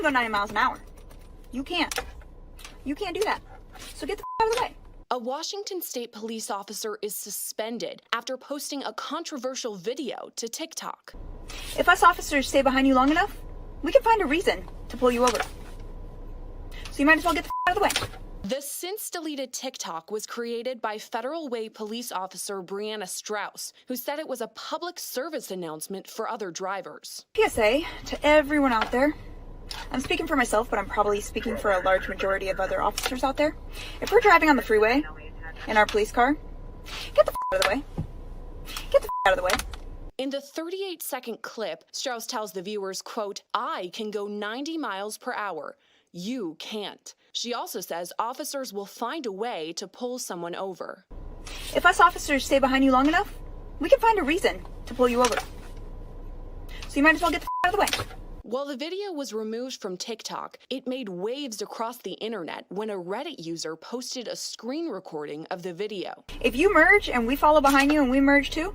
go 90 miles an hour. You can't. You can't do that. So get the out of the way. A Washington state police officer is suspended after posting a controversial video to TikTok. If us officers stay behind you long enough, we can find a reason to pull you over. So you might as well get the out of the way. The since-deleted TikTok was created by Federal Way police officer Brianna Strauss, who said it was a public service announcement for other drivers. PSA to everyone out there. I'm speaking for myself, but I'm probably speaking for a large majority of other officers out there. If we're driving on the freeway in our police car, get the out of the way. Get the out of the way. In the 38-second clip, Strauss tells the viewers, quote, "I can go 90 miles per hour. You can't." She also says officers will find a way to pull someone over. If us officers stay behind you long enough, we can find a reason to pull you over. So you might as well get the out of the way. While the video was removed from TikTok, it made waves across the internet when a Reddit user posted a screen recording of the video. If you merge and we follow behind you and we merge too,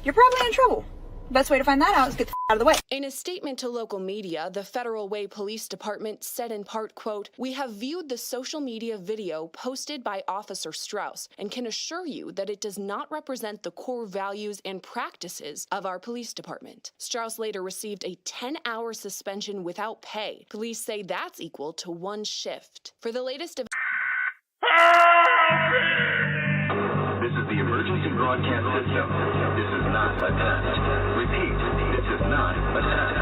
you're probably in trouble. The best way to find that out is get the out of the way. In a statement to local media, the Federal Way Police Department said in part, quote, "We have viewed the social media video posted by Officer Strauss and can assure you that it does not represent the core values and practices of our police department." Strauss later received a 10-hour suspension without pay. Police say that's equal to one shift. For the latest of This is the emergency broadcast system. This is not a test. Repeat, this is not a test.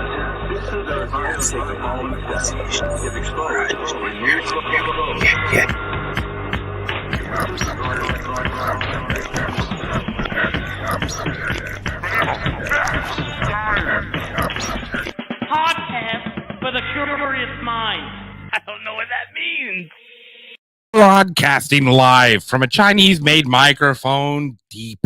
This is our fire take the following steps. If exposed, remove Podcast for the curious mind. I don't know what that means. Broadcasting live from a Chinese-made microphone deep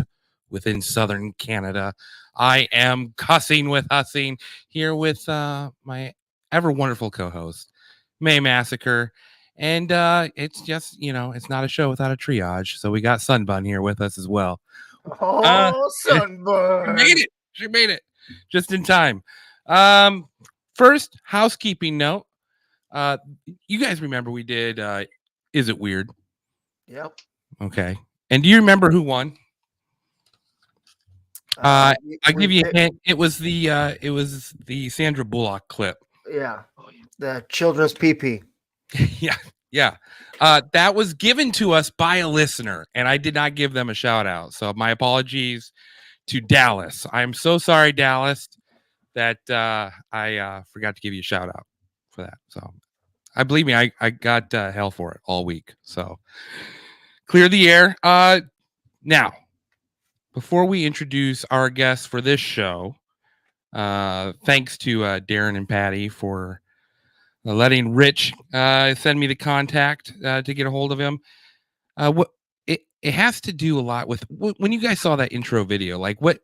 within southern Canada. I am cussing with Hussing here with my ever-wonderful co-host, May Massacre. And it's just, it's not a show without a triage. So we got Sunbun here with us as well. Oh, Sunbun. She made it. Just in time. First, housekeeping note. You guys remember we did... Is It Weird? Yep. Okay. And do you remember who won? I'll give you a hint. It was the Sandra Bullock clip. Yeah. The children's pee-pee. Yeah. That was given to us by a listener, and I did not give them a shout out. So my apologies to Dallas. I'm so sorry, Dallas, that I forgot to give you a shout out for that. So I believe me, I got hell for it all week. So clear the air. Now, before we introduce our guests for this show, thanks to Darren and Patty for letting Rich send me the contact to get a hold of him. What it has to do a lot with when you guys saw that intro video. Like, what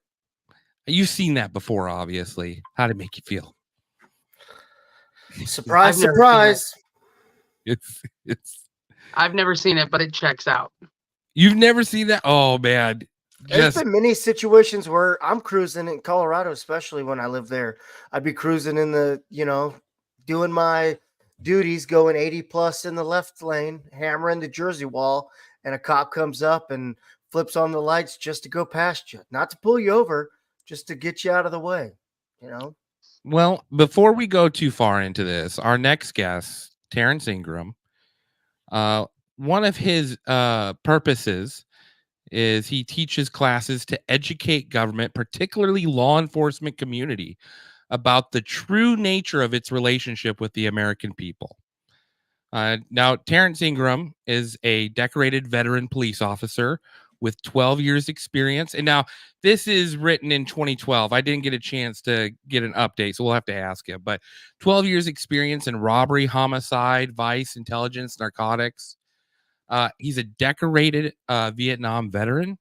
you've seen that before, obviously. How did it make you feel? Surprise, surprise. It's I've never seen it, but it checks out. You've never seen that? Oh man. There's been many situations where I'm cruising in Colorado, especially when I live there. I'd be cruising in the, doing my duties, going 80 plus in the left lane, hammering the Jersey wall, and a cop comes up and flips on the lights just to go past you. Not to pull you over, just to get you out of the way, Well, before we go too far into this, our next guest, Terrance Ingram, one of his purposes is he teaches classes to educate government, particularly law enforcement community, about the true nature of its relationship with the American people. Now, Terrance Ingram is a decorated veteran police officer with 12 years experience. And now this is written in 2012. I didn't get a chance to get an update, so we'll have to ask him. But 12 years experience in robbery, homicide, vice, intelligence, narcotics. He's a decorated Vietnam veteran.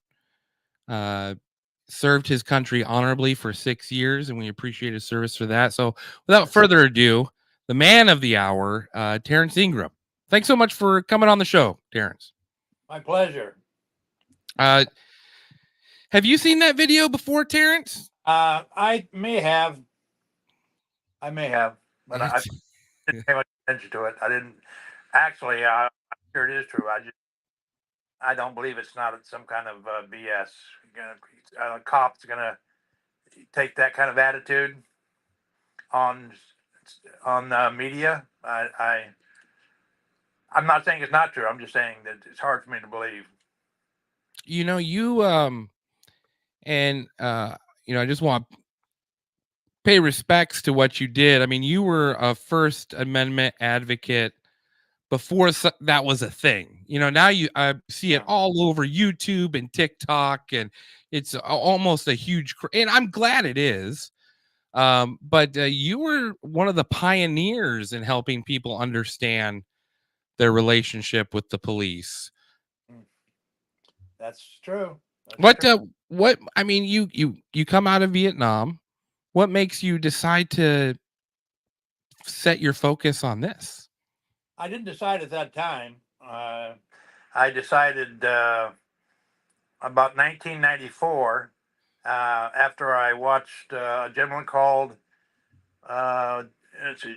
Served his country honorably for 6 years, and we appreciate his service for that. So without further ado, the man of the hour, Terrance Ingram. Thanks so much for coming on the show, Terrance. My pleasure. Have you seen that video before, Terrance? I may have, but didn't pay much attention to it. I didn't actually. I'm sure it is true. I don't believe it's not some kind of BS. A cop's gonna take that kind of attitude on media. I'm not saying it's not true. I'm just saying that it's hard for me to believe. You know, I just want to pay respects to what you did. I mean, you were a First Amendment advocate before that was a thing. You know, now I see it all over YouTube and TikTok, and it's almost a huge, and I'm glad it is. But you were one of the pioneers in helping people understand their relationship with the police. That's true. What I mean, you come out of Vietnam. What makes you decide to set your focus on this? I didn't decide at that time. I decided about 1994 after I watched a gentleman called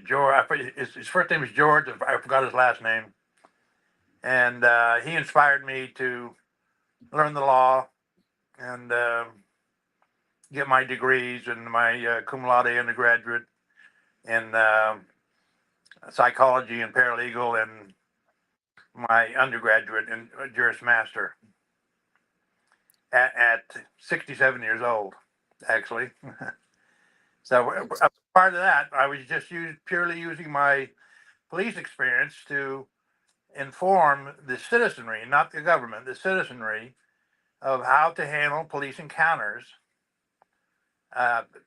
George. His first name is George. I forgot his last name, and he inspired me to learn the law and get my degrees and my cum laude undergraduate in psychology and paralegal, and my undergraduate in Juris Master at 67 years old, actually. So part of that, I was just purely using my police experience to inform the citizenry, not the government, the citizenry, of how to handle police encounters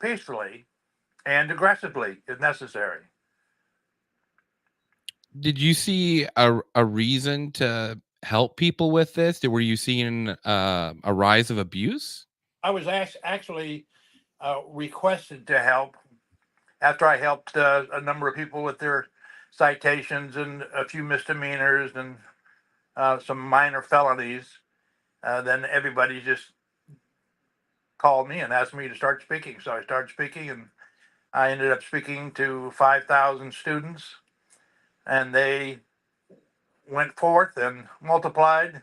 peacefully and aggressively if necessary. Did you see a reason to help people with this? Were you seeing a rise of abuse? I was actually requested to help after I helped a number of people with their citations and a few misdemeanors and some minor felonies. Then everybody just called me and asked me to start speaking. So I started speaking, and I ended up speaking to 5,000 students, and they went forth and multiplied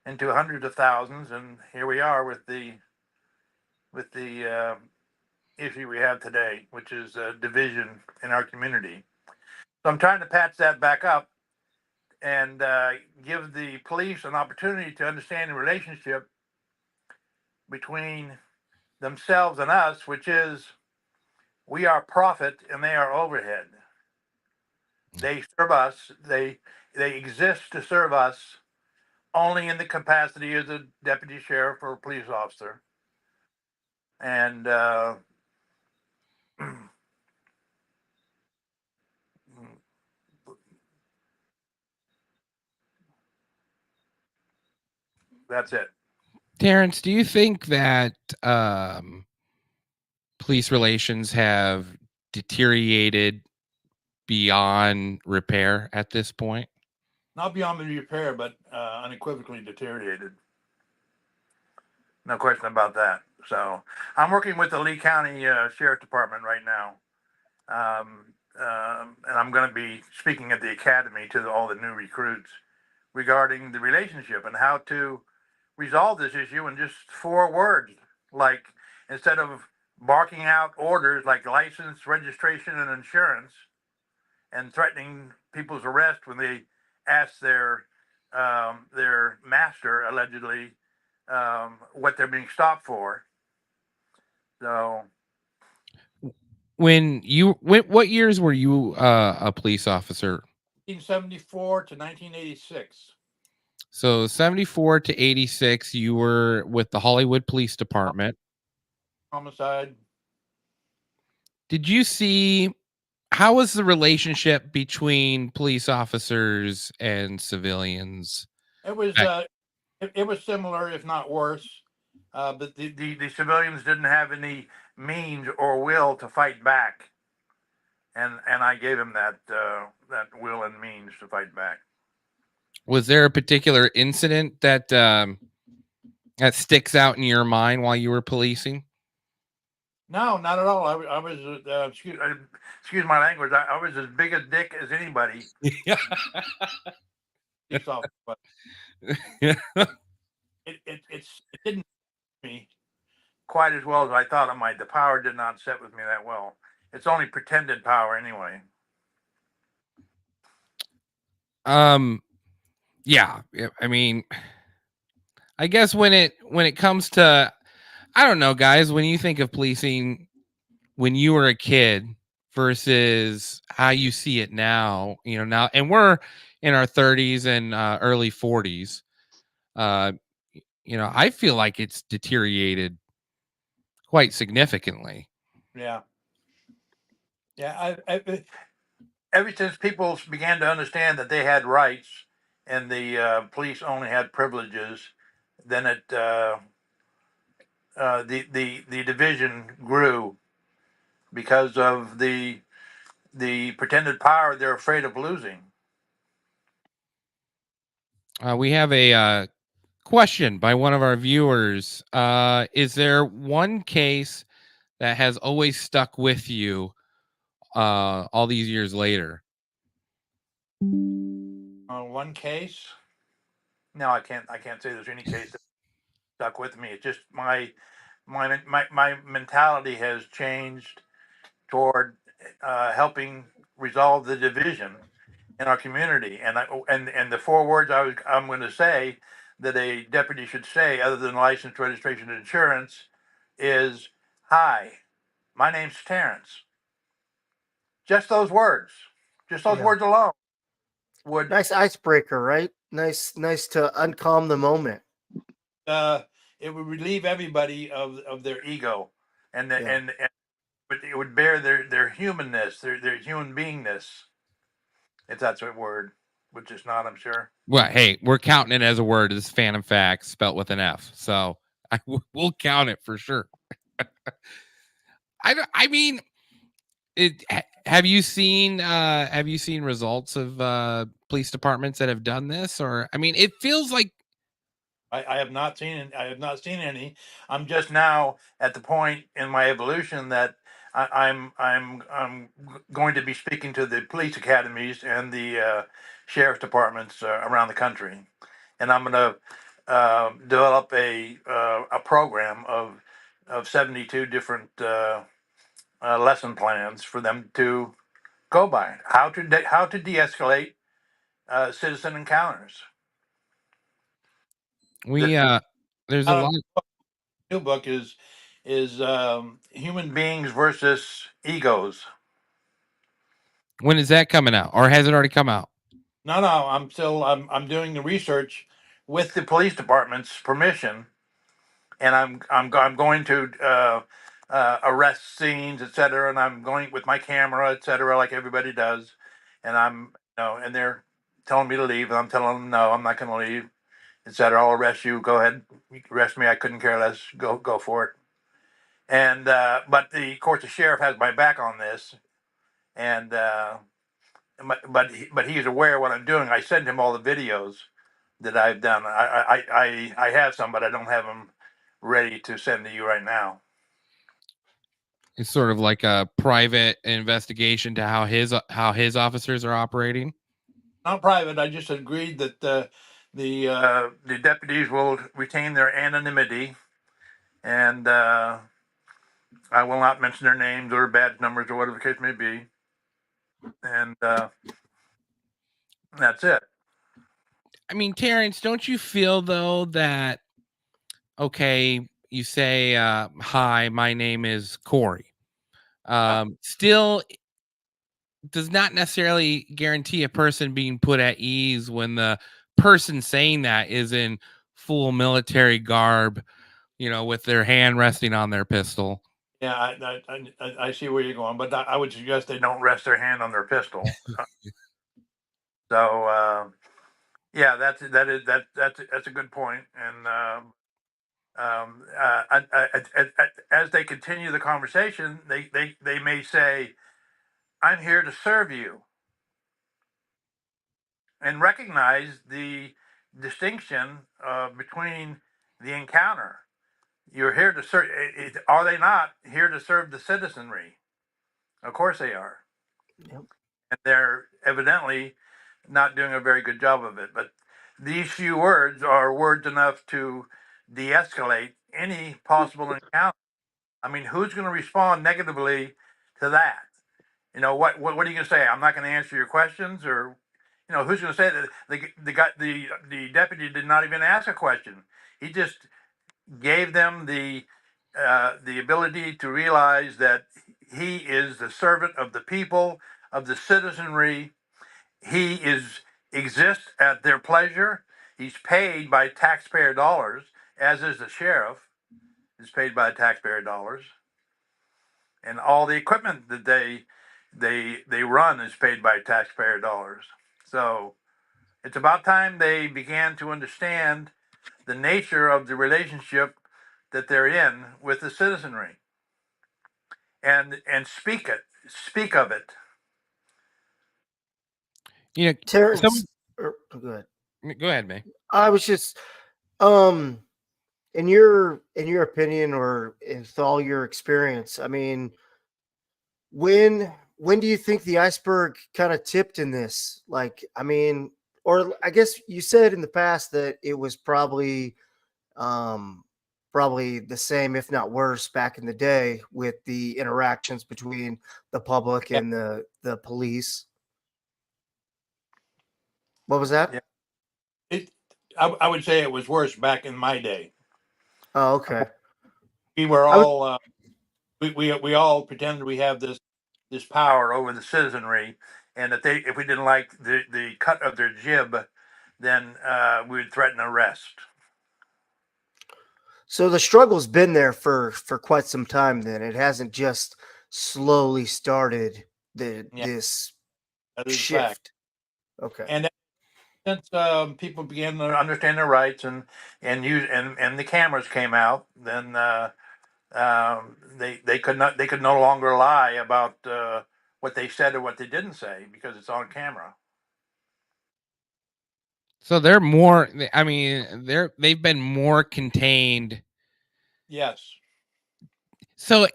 into hundreds of thousands, and here we are with the issue we have today, which is division in our community. So I'm trying to patch that back up and give the police an opportunity to understand the relationship between themselves and us, which is we are profit and they are overhead. They serve us. They exist to serve us only in the capacity as a deputy sheriff or a police officer. And that's it. Terrance, do you think that police relations have deteriorated beyond repair at this point? Not beyond the repair, but unequivocally deteriorated. No question about that. So I'm working with the Lee County Sheriff Department right now. And I'm going to be speaking at the academy to all the new recruits regarding the relationship and how to resolve this issue in just 4 words. Like, instead of barking out orders like license, registration, and insurance, and threatening people's arrest when they ask their master, allegedly, what they're being stopped for. So, what years were you a police officer? 1974 to 1986. So 74 to 86, you were with the Hollywood Police Department. Homicide. Did you see, how was the relationship between police officers and civilians? It was it was similar, if not worse. But the civilians didn't have any means or will to fight back, and I gave them that will and means to fight back. Was there a particular incident that that sticks out in your mind while you were policing? No, not at all. I was excuse my language. I was as big a dick as anybody. Yeah. Police officer, but it didn't fit me quite as well as I thought it might. The power did not set with me that well. It's only pretended power anyway. Yeah. I mean, I guess when it comes to, I don't know, guys, when you think of policing when you were a kid versus how you see it now, now, and we're in our 30s and early 40s, uh, I feel like it's deteriorated quite significantly. Yeah. Yeah. Ever since people began to understand that they had rights and the police only had privileges, then the division grew because of the pretended power they're afraid of losing. We have a question by one of our viewers. Is there one case that has always stuck with you all these years later? One case? No, I can't say there's any case that stuck with me. It's just my mentality has changed toward helping resolve the division in our community. And the 4 words I'm going to say that a deputy should say, other than license, registration, and insurance, is, "Hi, my name's Terrance." Just those words, words alone would Nice icebreaker, right? Nice to uncalm the moment. it would relieve everybody of their ego, and the, Yeah. and it would bear their humanness, their human beingness, if that's a word, which is not, I'm sure. Well, hey, we're counting it as a word. It's Phantom Facts spelt with an F, so we'll count it for sure. I mean, have you seen results of police departments that have done this? Or, I mean, it feels like I have not seen any. I'm just now at the point in my evolution that I'm going to be speaking to the police academies and the sheriff's departments around the country, and I'm going to develop a program of 72 different lesson plans for them to go by. How to de-escalate citizen encounters. there's a lot. New book is human beings versus egos. When is that coming out, or has it already come out? No, I'm doing the research with the police department's permission, and I'm going to arrest scenes, etc. And I'm going with my camera, etc., like everybody does. And and they're telling me to leave, and I'm telling them no, I'm not going to leave, etc. I'll arrest you. Go ahead, arrest me. I couldn't care less. Go for it. And but of course, the sheriff has my back on this, and but he's aware of what I'm doing. I send him all the videos that I've done. I have some, but I don't have them ready to send to you right now. It's sort of like a private investigation to how his officers are operating. Not private. I just agreed that the deputies will retain their anonymity, and I will not mention their names or badge numbers or whatever the case may be, and that's it. I mean, Terrance, don't you feel though that, okay, you say, hi, my name is Corey. Still does not necessarily guarantee a person being put at ease when the person saying that is in full military garb, with their hand resting on their pistol. Yeah, I see where you're going, but I would suggest they don't rest their hand on their pistol. So yeah, that's a good point. And as they continue the conversation, they may say, "I'm here to serve you," and recognize the distinction between the encounter. You're here to serve. Are they not here to serve the citizenry? Of course they are. Yep. And they're evidently not doing a very good job of it. But these few words are words enough to de-escalate any possible encounter. I mean, who's going to respond negatively to that? What are you going to say? I'm not going to answer your questions, or who's going to say that the deputy did not even ask a question? He just gave them the ability to realize that he is the servant of the people, of the citizenry. He exists at their pleasure. He's paid by taxpayer dollars, as is the sheriff is paid by taxpayer dollars, and all the equipment that they run is paid by taxpayer dollars. So it's about time they began to understand the nature of the relationship that they're in with the citizenry, and speak of it. Terrance, go ahead. Go ahead, man. I was just, in your opinion, or with all your experience, I mean, when do you think the iceberg kind of tipped in this? Like, I mean, or I guess you said in the past that it was probably the same, if not worse, back in the day with the interactions between the public and the police. What was that? Yeah. I would say it was worse back in my day. Oh, okay. We were all we all pretended we have this power over the citizenry, and if we didn't like the cut of their jib, then we would threaten arrest. So the struggle's been there for quite some time. Then it hasn't just slowly started this shift. Fact. Okay. And since people began to understand their rights and use and the cameras came out, then they could no longer lie about what they said or what they didn't say, because it's on camera. So they're more. I mean, they've been more contained. Yes. So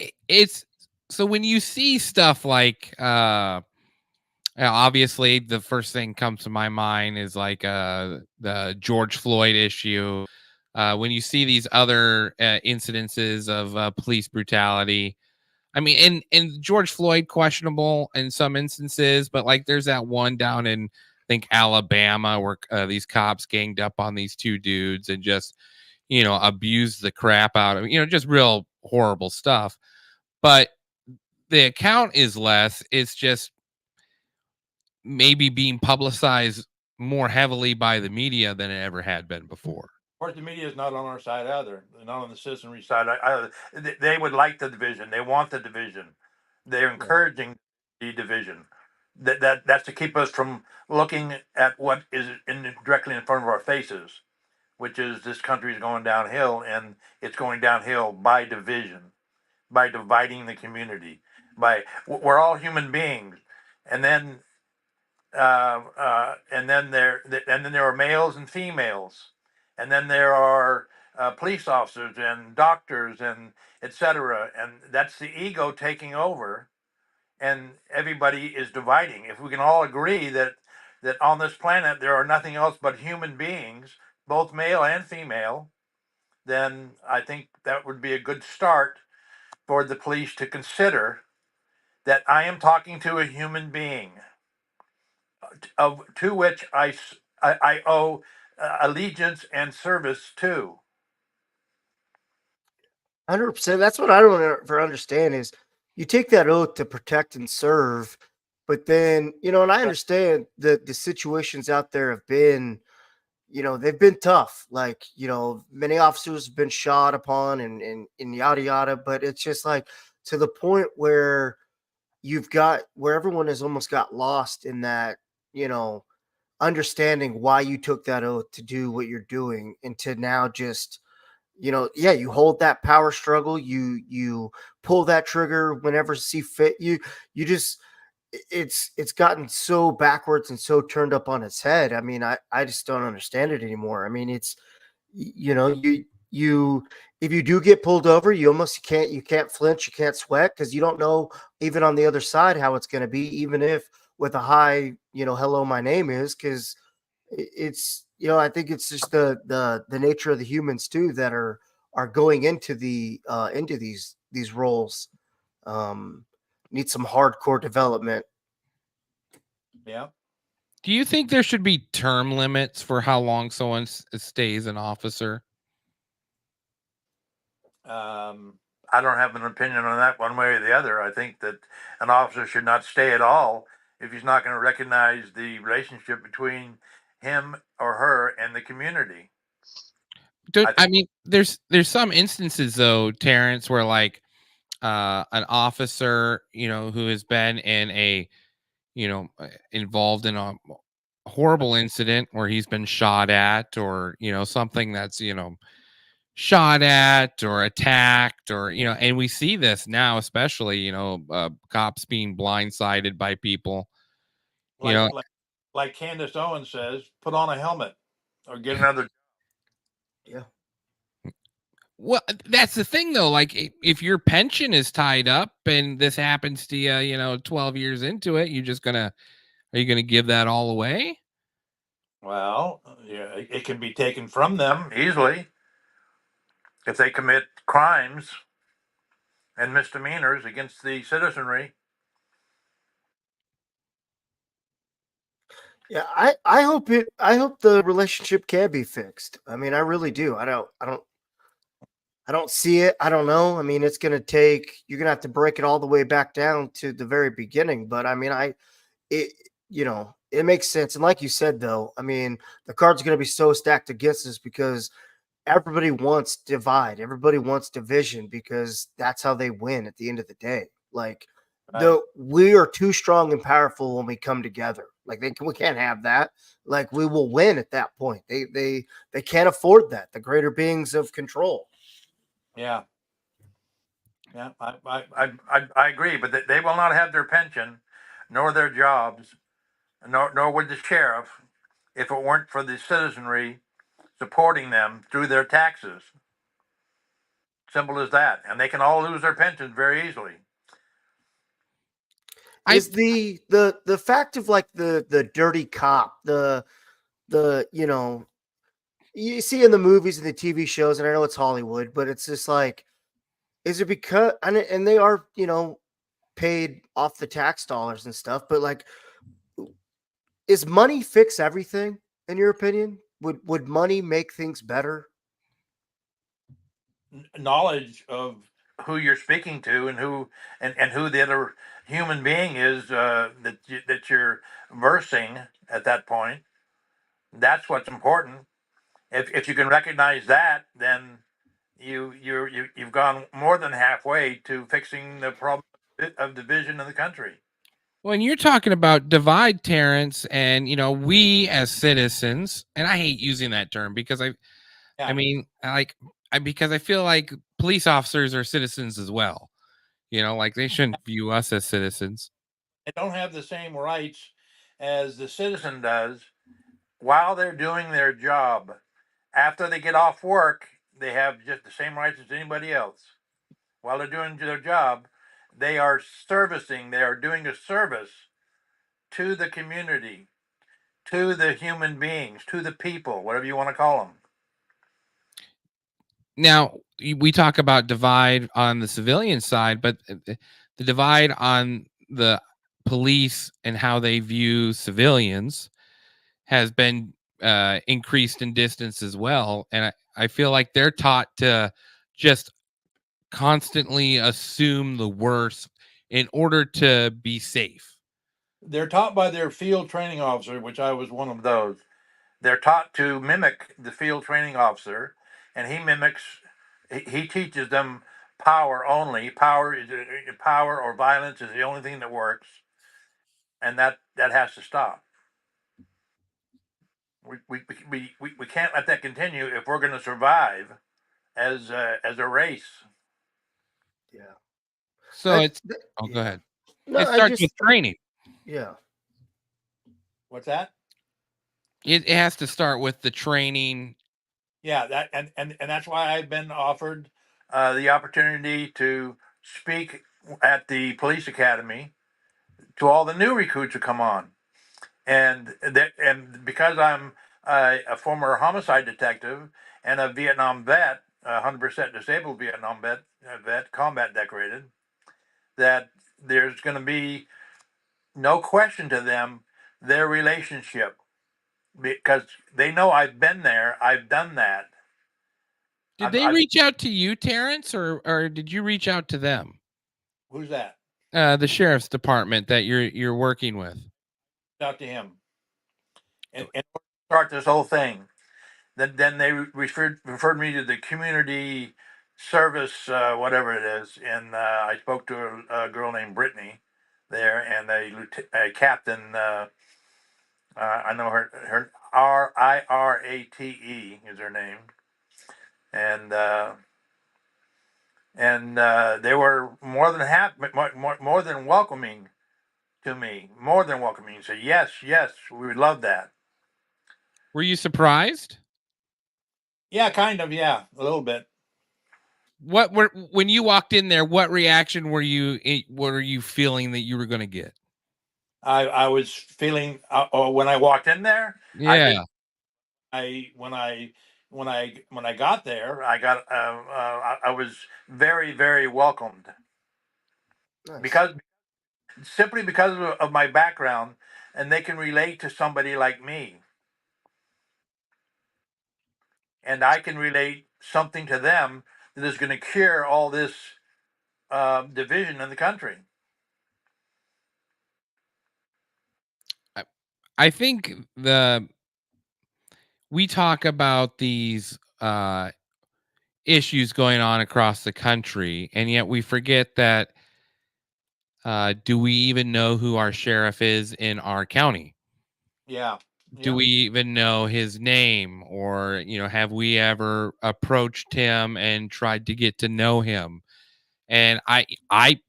when you see stuff like obviously the first thing comes to my mind is like the George Floyd issue. When you see these other incidences of police brutality, I mean, and George Floyd questionable in some instances, but like there's that one down in I think Alabama where these cops ganged up on these two dudes and just abused the crap out of just real horrible stuff. But the account is less. It's just maybe being publicized more heavily by the media than it ever had been before. Of course, the media is not on our side either. They're not on the citizenry side either. They would like the division. They want the division. They're encouraging the division. That's to keep us from looking at what is directly in front of our faces, which is this country is going downhill, and it's going downhill by division, by dividing the community. We're all human beings, and then there are males and females, and then there are police officers and doctors and etc. And that's the ego taking over, and everybody is dividing. If we can all agree that on this planet there are nothing else but human beings, both male and female, then I think that would be a good start for the police to consider that I am talking to a human being, to which I owe allegiance and service to. 100%. That's what I don't ever understand is you take that oath to protect and serve, but then, and I understand that the situations out there have been, they've been tough. Like, many officers have been shot upon and yada, yada, but it's just like to the point where where everyone has almost got lost in that, understanding why you took that oath to do what you're doing, and to now just, you hold that power struggle, you pull that trigger whenever you see fit. You just, it's gotten so backwards and so turned up on its head. I mean, I just don't understand it anymore. I mean, it's, if you do get pulled over, you can't flinch, you can't sweat, because you don't know even on the other side how it's going to be, even if with a high, hello, my name is, because it's, I think it's just the nature of the humans too that are going into these roles. Need some hardcore development. Yeah. Do you think there should be term limits for how long someone stays an officer? I don't have an opinion on that one way or the other. I think that an officer should not stay at all if he's not going to recognize the relationship between him or her and the community. I mean, there's some instances though, Terrance, where like an officer, who has been in a, involved in a horrible incident where he's been shot at, or something that's shot at or attacked, or and we see this now, especially cops being blindsided by people. Like Candace Owens says, put on a helmet or get another. Yeah. Well, that's the thing though. Like, if your pension is tied up and this happens to you, 12 years into it, are you gonna give that all away? Well, yeah, it can be taken from them easily if they commit crimes and misdemeanors against the citizenry. Yeah, I hope the relationship can be fixed. I mean, I really do. I don't see it. I don't know. I mean, you're going to have to break it all the way back down to the very beginning, but I mean, it makes sense. And like you said though, I mean, the cards are going to be so stacked against us because everybody wants divide, everybody wants division, because that's how they win at the end of the day. Like, we are too strong and powerful when we come together. Like, we can't have that. Like, we will win at that point. They can't afford that. The greater beings of control. Yeah. Yeah, I agree, but they will not have their pension, nor their jobs, nor would the sheriff, if it weren't for the citizenry supporting them through their taxes. Simple as that. And they can all lose their pensions very easily. Is the fact of like the dirty cop, the you see in the movies and the TV shows, and I know it's Hollywood, but it's just like, is it because, and they are, paid off the tax dollars and stuff, but like, is money fix everything in your opinion? Would money make things better? Knowledge of who you're speaking to and who the other human being is, that you're versing at that point. That's what's important. If you can recognize that, then you've gone more than halfway to fixing the problem of division in the country. When you're talking about divide, Terrance, and we as citizens, and I hate using that term because because I feel like police officers are citizens as well. Like, they shouldn't view us as citizens. They don't have the same rights as the citizen does while they're doing their job. After they get off work, they have just the same rights as anybody else. While they're doing their job, they are doing a service to the community, to the human beings, to the people, whatever you want to call them. Now, we talk about divide on the civilian side, but the divide on the police and how they view civilians has been increased in distance as well. And I feel like they're taught to just constantly assume the worst in order to be safe. They're taught by their field training officer, which I was one of those. They're taught to mimic the field training officer, and he teaches them power only. Power or violence is the only thing that works, and that has to stop. We can't let that continue if we're going to survive as a race. Yeah. So go ahead. No, it starts with training. Yeah. What's that? It has to start with the training Yeah, that and that's why I've been offered the opportunity to speak at the police academy to all the new recruits who come on, and because I'm a former homicide detective and a Vietnam vet, 100% disabled Vietnam vet, combat decorated, that there's going to be no question to them their relationship because they know I've been there, I've done that. Did they reach out to you, Terrance, or did you reach out to them? Who's that? The sheriff's department that you're working with. Out to him and start this whole thing. Then they referred me to the community service, whatever it is, and I spoke to a girl named Brittany there, and a captain. I know her Rirate is her name, and they were more than happy, more than welcoming to me, more than welcoming. So yes, we would love that. Were you surprised? Yeah, kind of. Yeah, a little bit. When you walked in there, what reaction were you feeling that you were going to get? I was feeling, when I walked in there. Yeah. When I got there, I was very, very welcomed. Nice. Because of my background, and they can relate to somebody like me, and I can relate something to them that is going to cure all this division in the country. I think we talk about these issues going on across the country, and yet we forget that do we even know who our sheriff is in our county? Yeah. Do we even know his name, or have we ever approached him and tried to get to know him? And I I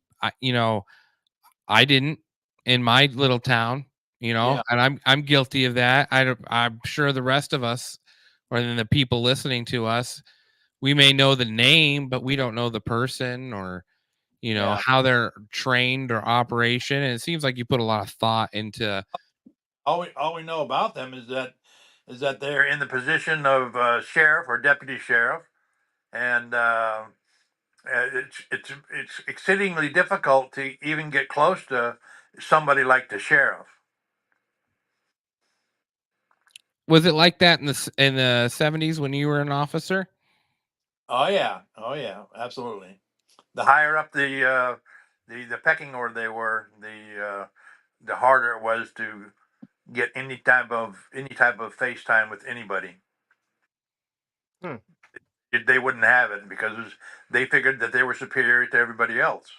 didn't in my little town, Yeah. and I'm guilty of that. I'm sure the rest of us, or then the people listening to us, we may know the name, but we don't know the person, or Yeah. how they're trained or operation. And it seems like you put a lot of thought into. All we know about them is that they're in the position of sheriff or deputy sheriff, and it's exceedingly difficult to even get close to somebody like the sheriff. Was it like that in the 70s when you were an officer? Oh yeah, absolutely. The higher up the pecking order they were, the harder it was to get any type of FaceTime with anybody. Hmm. They wouldn't have it because they figured that they were superior to everybody else.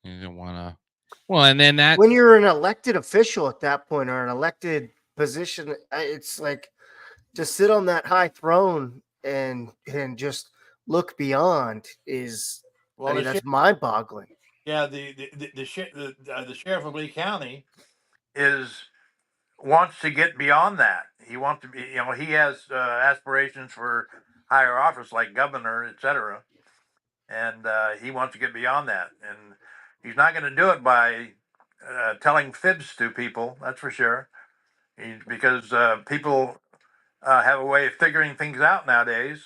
You didn't want to. Well, and then that When you're an elected official at that point, or an elected position, it's like to sit on that high throne and just look beyond is, Well, I mean, that's mind-boggling. yeah, the sheriff of Lee County wants to get beyond that. He wants to be, he has aspirations for higher office like governor, etc., and he wants to get beyond that. And he's not going to do it by telling fibs to people. That's for sure. Because people have a way of figuring things out nowadays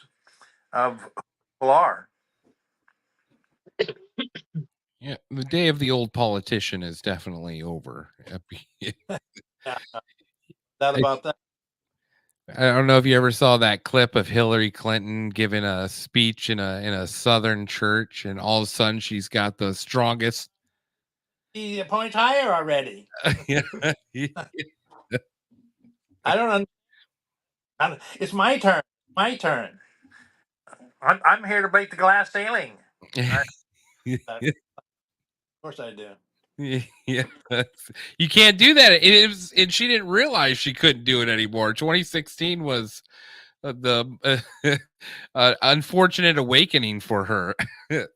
of who people are. Yeah, the day of the old politician is definitely over. About that. I don't know if you ever saw that clip of Hillary Clinton giving a speech in a southern church, and all of a sudden she's got the strongest. He points higher already. Yeah. I don't know. It's my turn. My turn. I'm here to break the glass ceiling. Of course I do. Yeah, you can't do that. And she didn't realize she couldn't do it anymore. 2016 was the unfortunate awakening for her.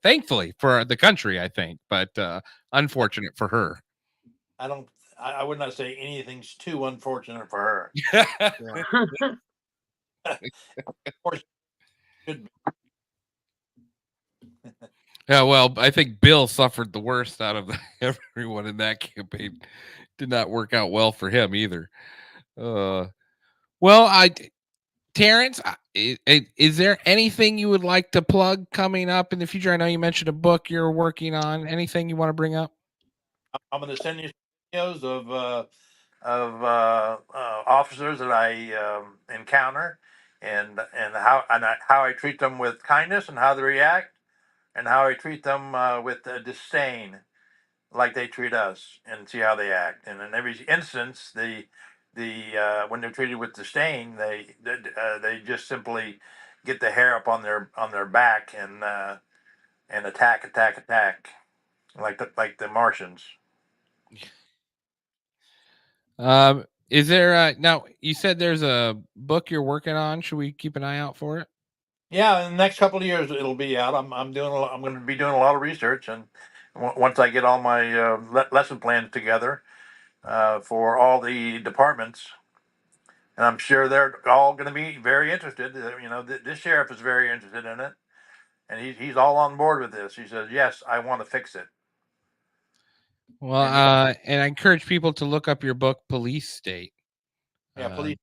Thankfully for the country, I think, but unfortunate for her. I would not say anything's too unfortunate for her. Yeah. Of course, should be. Yeah, well, I think Bill suffered the worst out of everyone in that campaign. Did not work out well for him either. Well, Terrance, is there anything you would like to plug coming up in the future? I know you mentioned a book you're working on. Anything you want to bring up? I'm going to send you some videos of officers that I encounter, and how I treat them with kindness and how they react, and how I treat them with disdain, like they treat us, and see how they act. And in every instance, the when they're treated with disdain, they just simply get the hair up on their back and attack, like the Martians. Is there now? You said there's a book you're working on. Should we keep an eye out for it? Yeah, in the next couple of years it'll be out. I'm going to be doing a lot of research, and once I get all my lesson plans together for all the departments, and I'm sure they're all going to be very interested. This sheriff is very interested in it, and he's all on board with this. He says, "Yes, I want to fix it." Well, and I encourage people to look up your book, Police State. Yeah, police.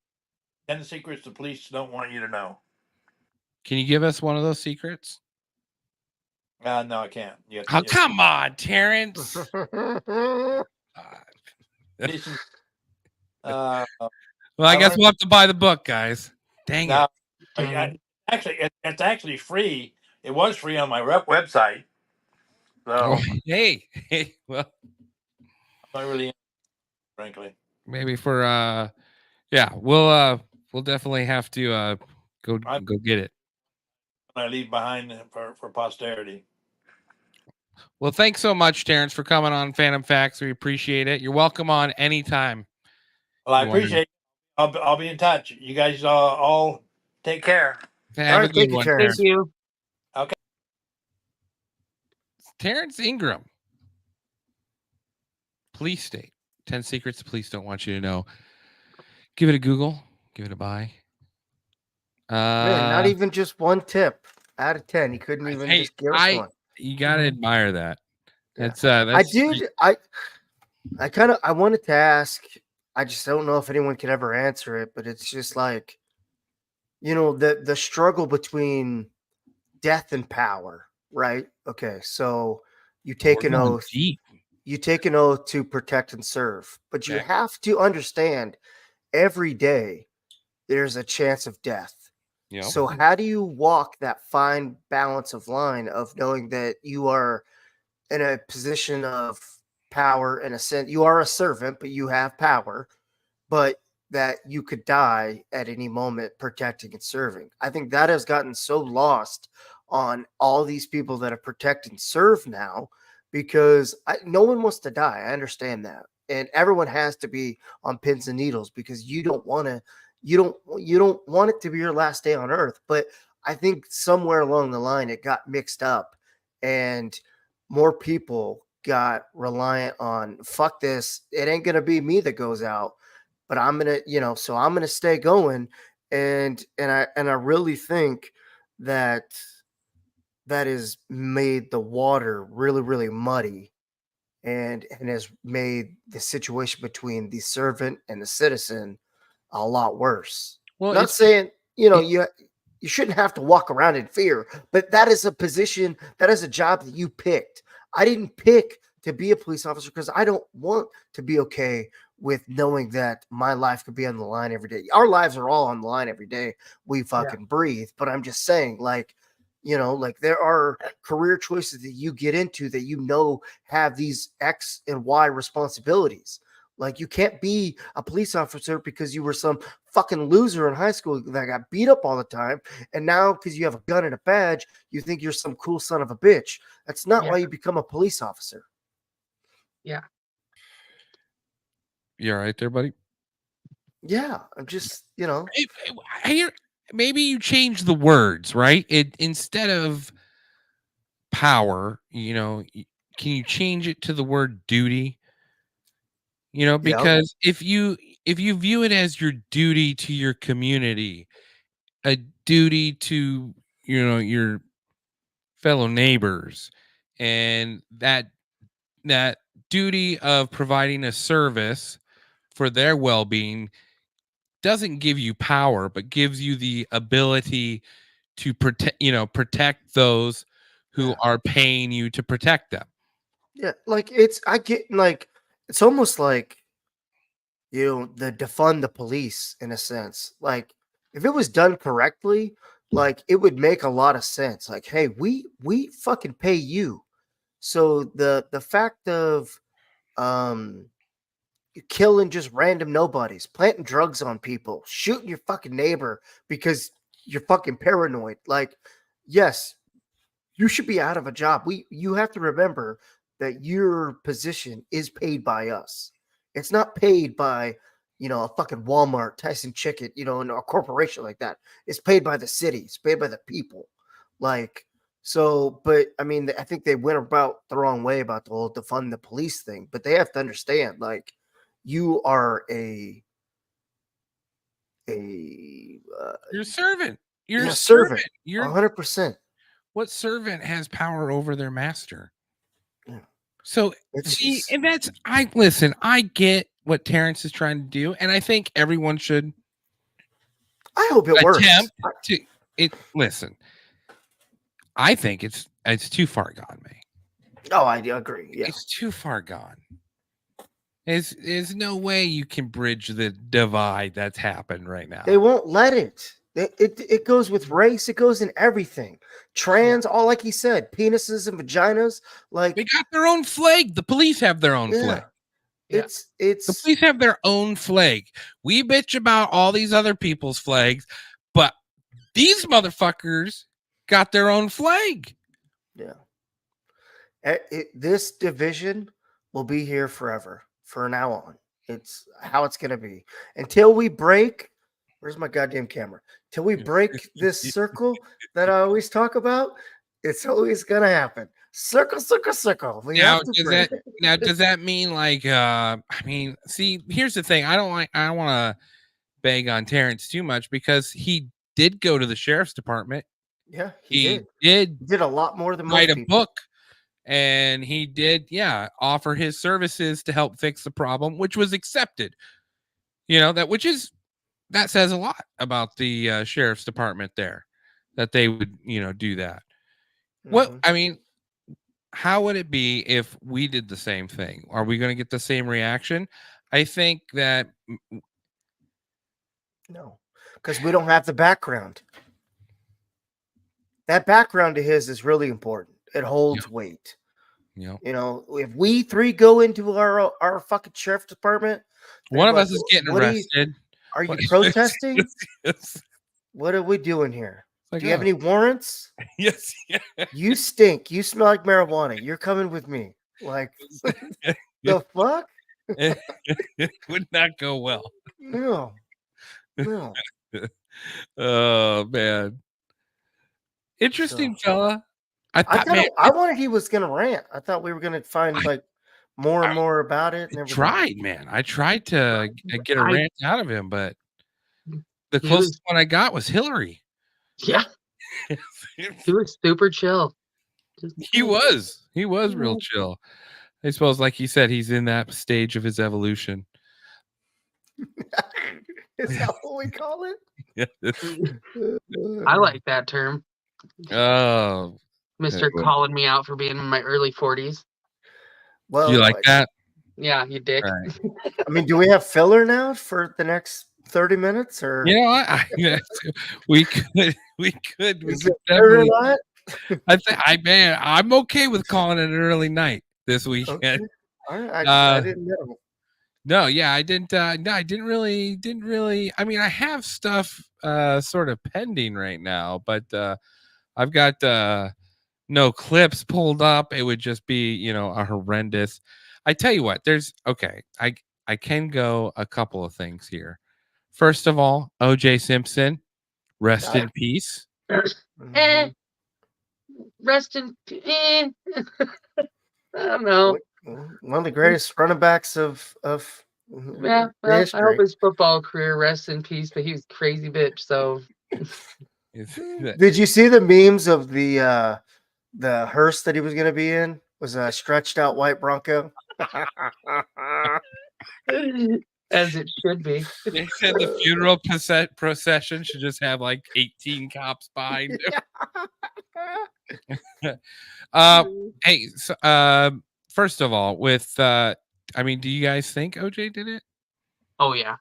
10 secrets the police don't want you to know. Can you give us one of those secrets? No, I can't. Oh, come on, Terrance. Listen, well, I guess we'll have to buy the book, guys. Dang it. It's actually free. It was free on my website. So, hey, well, not really, frankly. Maybe for yeah, we'll definitely have to go get it. I leave behind for posterity. Well, thanks so much, Terrance, for coming on Phantom Facts. We appreciate it. You're welcome on anytime. Well, I appreciate it. I'll be in touch. You guys all take care. Have a good one. Thank you. Okay. Terrance Ingram. Police State. 10 secrets the police don't want you to know. Give it a Google. Give it a buy. Man, not even just one tip out of 10. He couldn't even just give us one. You gotta admire that. That's I did. I wanted to ask. I just don't know if anyone could ever answer it, but it's just like, the struggle between death and power, right? Okay, so you take an oath. You take an oath to protect and serve, but you have to understand every day there's a chance of death. Yep. So how do you walk that fine balance of line of knowing that you are in a position of power, in a sense, you are a servant, but you have power, but that you could die at any moment protecting and serving? I think that has gotten so lost on all these people that are protect and serve now, because no one wants to die. I understand that. And everyone has to be on pins and needles because you don't want to, you don't want it to be your last day on earth. But I think somewhere along the line, it got mixed up and more people got reliant on, fuck this. It ain't going to be me that goes out, but I'm going to, so I'm going to stay going. And I really think that has made the water really, really muddy and has made the situation between the servant and the citizen a lot worse. Well, not saying, you shouldn't have to walk around in fear, but that is a position, that is a job that you picked. I didn't pick to be a police officer because I don't want to be okay with knowing that my life could be on the line every day. Our lives are all on the line every day. We fucking breathe. But I'm just saying, like there are career choices that you get into that have these X and Y responsibilities. Like, you can't be a police officer because you were some fucking loser in high school that got beat up all the time. And now, because you have a gun and a badge, you think you're some cool son of a bitch. That's not why you become a police officer. Yeah. You all right there, buddy? Yeah. I'm just, maybe you change the words, right? Instead of power, can you change it to the word duty? Because if you view it as your duty to your community, a duty to, your fellow neighbors, and that duty of providing a service for their well-being doesn't give you power, but gives you the ability to protect those who are paying you to protect them. Yeah, like it's almost like, the defund the police in a sense. Like if it was done correctly, like it would make a lot of sense. Like, hey, we fucking pay you. So the fact of um killing just random nobodies, planting drugs on people, shooting your fucking neighbor because you're fucking paranoid. Like, yes, you should be out of a job. You have to remember that your position is paid by us. It's not paid by, a fucking Walmart, Tyson Chicken, and a corporation like that. It's paid by the city. It's paid by the people. Like, so, but I mean, I think they went about the wrong way about the whole defund the police thing. But they have to understand, like, you are a You're a servant. You're a servant. servant. You're 100%. What servant has power over their master? Yeah. So and that's I get what Terrance is trying to do, and I think everyone should. I hope it works. Listen, I think it's too far gone, man. Oh, I agree. Yeah, it's too far gone. There's no way you can bridge the divide that's happened right now. They won't let it. It goes with race. It goes in everything. Trans, all like he said, penises and vaginas. Like they got their own flag. The police have their own flag. It's the police have their own flag. We bitch about all these other people's flags, but these motherfuckers got their own flag. Yeah. This division will be here forever. From now on, it's how it's gonna be until we break. Where's my goddamn camera? Till we break this circle that I always talk about, it's always gonna happen. Circle, circle, circle. Now does that mean like see, here's the thing. I don't want to beg on Terrance too much because he did go to the sheriff's department. Yeah, he did a lot more than write most a people. book. And he did, offer his services to help fix the problem, which was accepted. That says a lot about the sheriff's department there, that they would, do that. Mm-hmm. How would it be if we did the same thing? Are we going to get the same reaction? I think that no, because we don't have the background. That background to his is really important. It holds weight. If we three go into our fucking sheriff's department, one of us is getting arrested. Are you protesting? Yes. What are we doing here? Do you have any warrants? Yes. You stink. You smell like marijuana. You're coming with me. Like the fuck? It would not go well. No. Oh man. Interesting fella. I wanted he was gonna rant. I thought we were gonna find like more and more about it. And I tried to get a rant out of him, but the closest one I got was Hillary. Yeah, he was super chill. He was real chill. I suppose, like he said, he's in that stage of his evolution. Is that what we call it? I like that term. Oh. Mr. calling me out for being in my early 40s. Well, you like that? Yeah, you dick. Right. Do we have filler now for the next 30 minutes? Or we could. Is it definitely. I'm okay with calling it an early night this weekend. Okay. All right. I didn't know. No, I didn't. No, I didn't really. I have stuff sort of pending right now, but I've got no clips pulled up. It would just be, a horrendous. I tell you what, I can go a couple of things here. First of all, O.J. Simpson, rest in peace. Rest in peace. I don't know. One of the greatest running backs of I hope his football career rests in peace, but he was a crazy bitch, so Did you see the memes of the hearse that he was going to be in? Was a stretched out white Bronco. As it should be. They said the funeral procession should just have like 18 cops behind him. Hey, so, first of all, with I mean, do you guys think OJ did it? Oh yeah.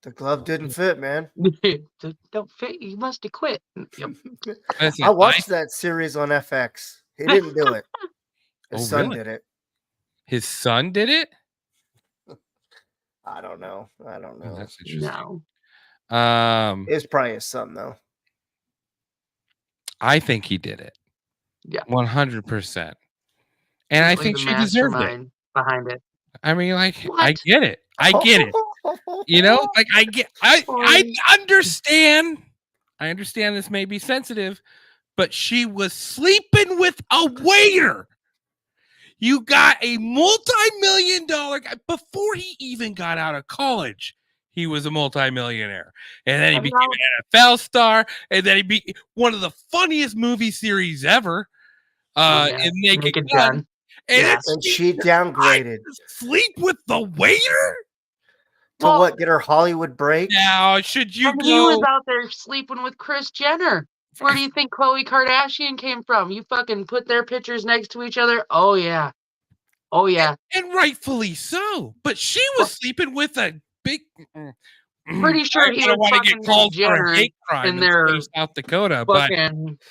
The glove didn't fit, man. Don't fit. You must have quit. Yep. Listen, I watched that series on FX. He didn't do it. His Oh, son really? did it. His son did it? I don't know. That's interesting. No. It's probably his son though. I think he did it. Yeah. 100%. And I think she deserved it. Behind it. I mean, like, What? I get it. I get it. You know, like I understand. I understand this may be sensitive, but she was sleeping with a waiter. You got a multi-million-dollar guy before he even got out of college. He was a multi-millionaire, and then he became an NFL star, and then he be one of the funniest movie series ever. In Naked Gun. And she downgraded. Sleep with the waiter? To what? Get her Hollywood break? Now, should you go? He was out there sleeping with Kris Jenner. Where do you think Khloe Kardashian came from? You fucking put their pictures next to each other? Oh, yeah. Oh, yeah. And rightfully so. But she was sleeping with a big... Pretty sure he was want to get fucking called for Jenner a hate crime in their South Dakota, but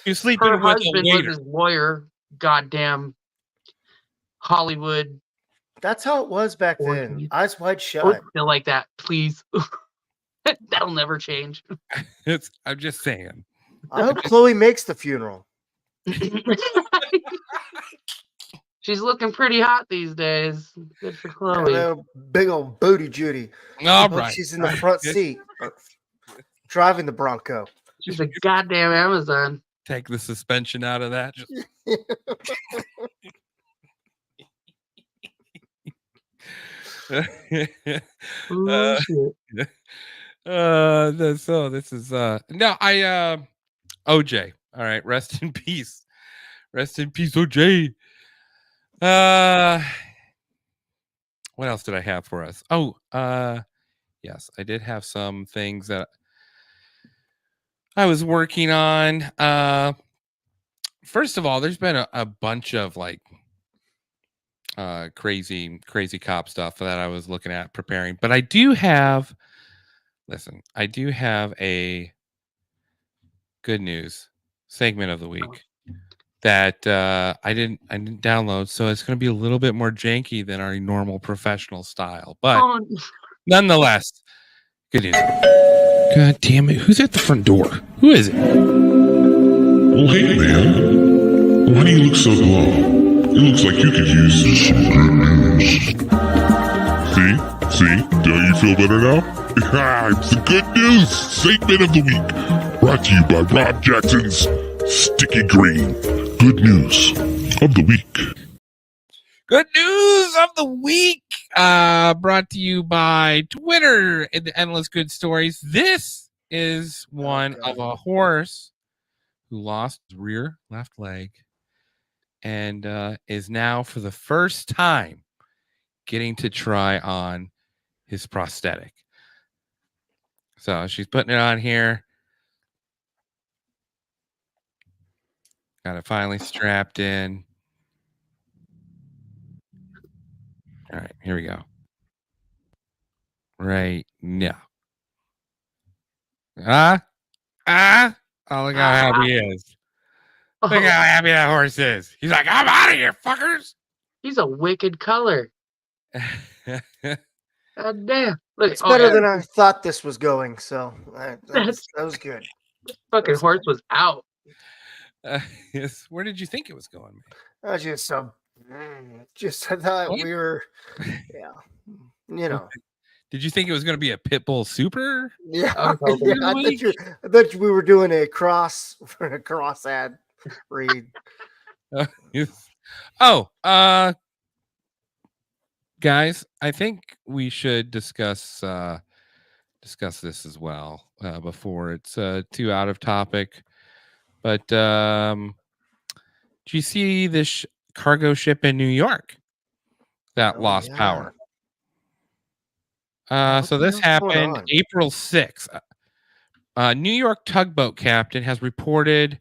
you're sleeping her with a husband was waiter. his lawyer. Goddamn Hollywood. That's how it was back then. Eyes wide shut. Still like that, please. That'll never change. I'm just saying. I hope Khloe makes the funeral. She's looking pretty hot these days. Good for Khloe. Big old booty Judy. All right. She's in the front seat, driving the Bronco. She's a goddamn Amazon. Take the suspension out of that. So this is OJ. All right, rest in peace. Rest in peace, OJ. What else did I have for us? Yes, I did have some things that I was working on. First of all, there's been a bunch of like crazy cop stuff that I was looking at preparing, but I do have a good news segment of the week that I didn't download, so it's going to be a little bit more janky than our normal professional style, but nonetheless, good news. God damn it! Who's at the front door? Who is it? Well, hey man, why do you look so glum? It looks like you could use some good news. See? Don't you feel better now? It's the good news segment of the week, brought to you by Rob Jackson's Sticky Green. Good news of the week. Good news of the week, brought to you by Twitter and the Endless Good Stories. This is one of a horse who lost his rear left leg and is now for the first time getting to try on his prosthetic. So she's putting it on here. Got it finally strapped in. All right, here we go. Right now. Oh, look how happy he is. Look how happy that horse is. He's like, I'm out of here, fuckers. He's a wicked color. God damn. Look, it's better than I thought this was going, so that was good. Fucking horse was out. Yes. Where did you think it was going, man? I was just I thought we were, you know. Did you think it was going to be a pit bull super? Yeah, I thought we were doing a cross ad read. Guys, I think we should discuss this as well. before. It's too out of topic. But do you see this cargo ship in New York that lost power? So this happened April 6th. New York tugboat captain has reported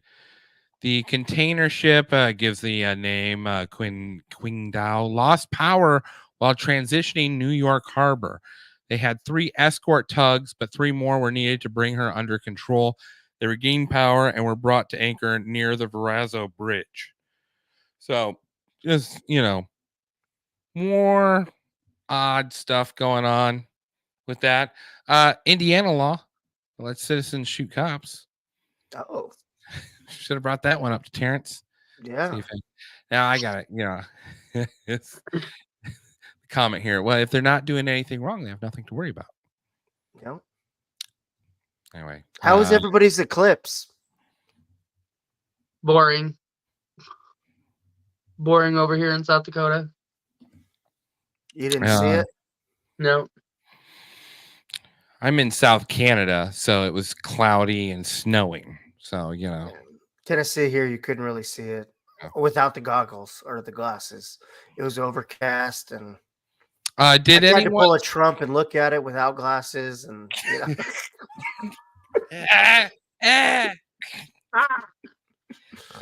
the container ship, gives the name Qingdao, lost power while transitioning New York Harbor. They had 3 escort tugs, but 3 more were needed to bring her under control. They regained power and were brought to anchor near the Verrazzo Bridge. So, just, more odd stuff going on with that. Indiana law, let citizens shoot cops. Oh. Should have brought that one up to Terrance. Yeah. Now I got it. It's comment here. Well, if they're not doing anything wrong, they have nothing to worry about. Yep. Anyway, how was everybody's eclipse? Boring. Boring over here in South Dakota. You didn't see it? No. I'm in South Canada, so it was cloudy and snowing. So, Tennessee here, you couldn't really see it without the goggles or the glasses. It was overcast, and did I tried anyone to pull a Trump and look at it without glasses, and the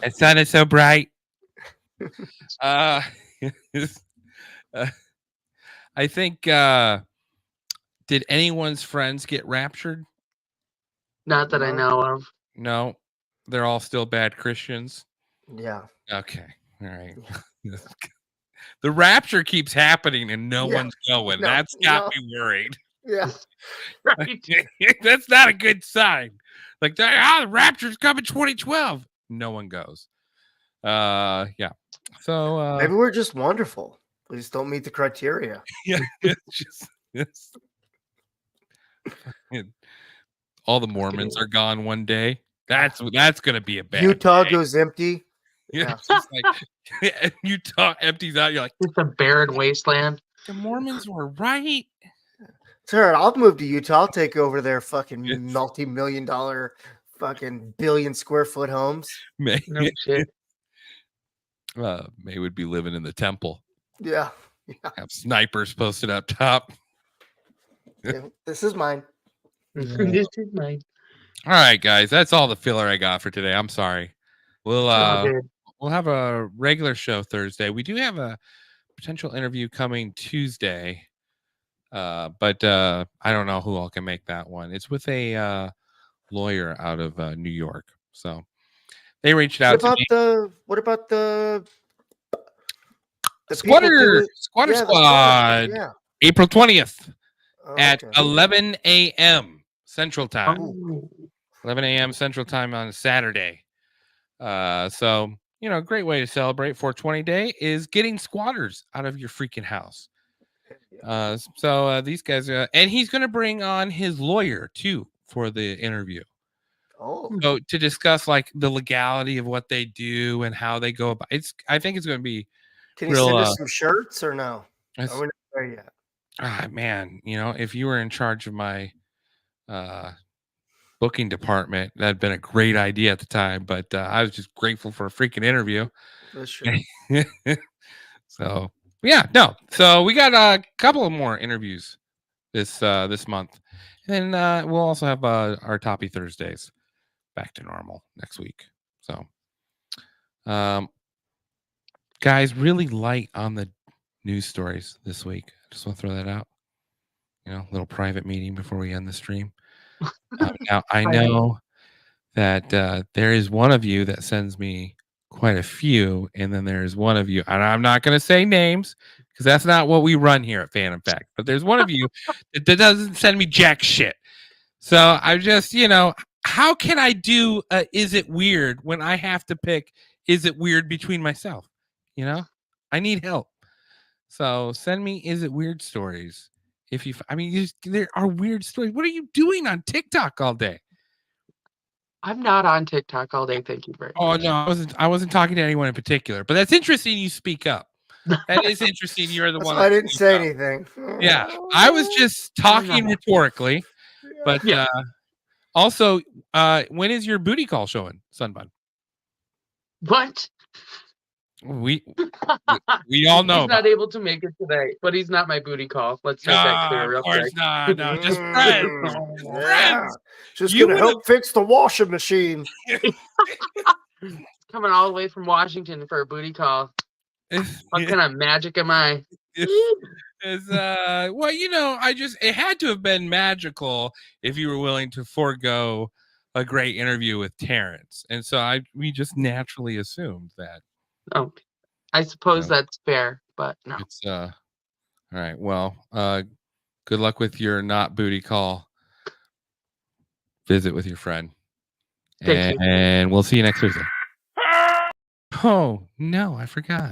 sun is so bright. I think did anyone's friends get raptured? Not that I know of. No, they're all still bad Christians. Yeah. Okay. All right. The rapture keeps happening and no one's going. That's got me worried. Yeah. Right. That's not a good sign. Like, the rapture's coming 2012. No one goes. Yeah. So maybe we're just wonderful. We just don't meet the criteria. Yeah. It's all the Mormons are gone one day. That's gonna be a bad Utah day. goes empty. Yeah, it's just like Utah empties out. You're like, it's a barren wasteland. The Mormons were right. Sir, I'll move to Utah. I'll take over their fucking multi-million-dollar, fucking billion-square-foot homes. May, No shit. May would be living in the temple. Yeah. Have snipers posted up top. This is mine. This is mine. All right, guys, that's all the filler I got for today. I'm sorry. We'll have a regular show Thursday. We do have a potential interview coming Tuesday, but I don't know who all can make that one. It's with a lawyer out of New York, so they reached out to me. What about the Squatter Squad? Yeah. April 20th at okay. 11 a.m. Central Time. Oh. 11 a.m. Central Time on Saturday. So, great way to celebrate 420 Day is getting squatters out of your freaking house. So these guys, and he's going to bring on his lawyer too for the interview. Oh, so to discuss like the legality of what they do and how they go about it. I think it's going to be. Can you send us some shirts or no? Are we not there yet? Man, if you were in charge of my booking department, that'd been a great idea at the time, but I was just grateful for a freaking interview. For sure. So so we got a couple of more interviews this month, and then we'll also have our Toppy Thursdays back to normal next week. So guys, really light on the news stories this week. I just want to throw that out. A little private meeting before we end the stream. Now I know that there is one of you that sends me quite a few, and then there's one of you, and I'm not going to say names because that's not what we run here at Phantom Fact. But there's one of you that doesn't send me jack shit. So I just, how can I do? Is it weird when I have to pick? Is it weird between myself? I need help. So send me. Is it weird stories? If there are weird stories. What are you doing on TikTok all day? I'm not on TikTok all day. Thank you very much. Oh no, I wasn't talking to anyone in particular. But that's interesting. You speak up. That is interesting. You're the one. I didn't say anything. Yeah, I was just talking rhetorically. But Also, when is your booty call showing, Sunbun? What? We all know. He's not able to make it today, but he's not my booty call. Let's make that clear. Of Real course quick. not. No, just friends. Yeah. Friends. Just You gonna help fix the washing machine. Coming all the way from Washington for a booty call. What kind of magic am I? Well, it had to have been magical if you were willing to forego a great interview with Terrance, and so we just naturally assumed that. Oh, I suppose that's fair, but no. It's all right. Well, good luck with your not booty call visit with your friend, Thank you. and we'll see you next Thursday. Oh no, I forgot.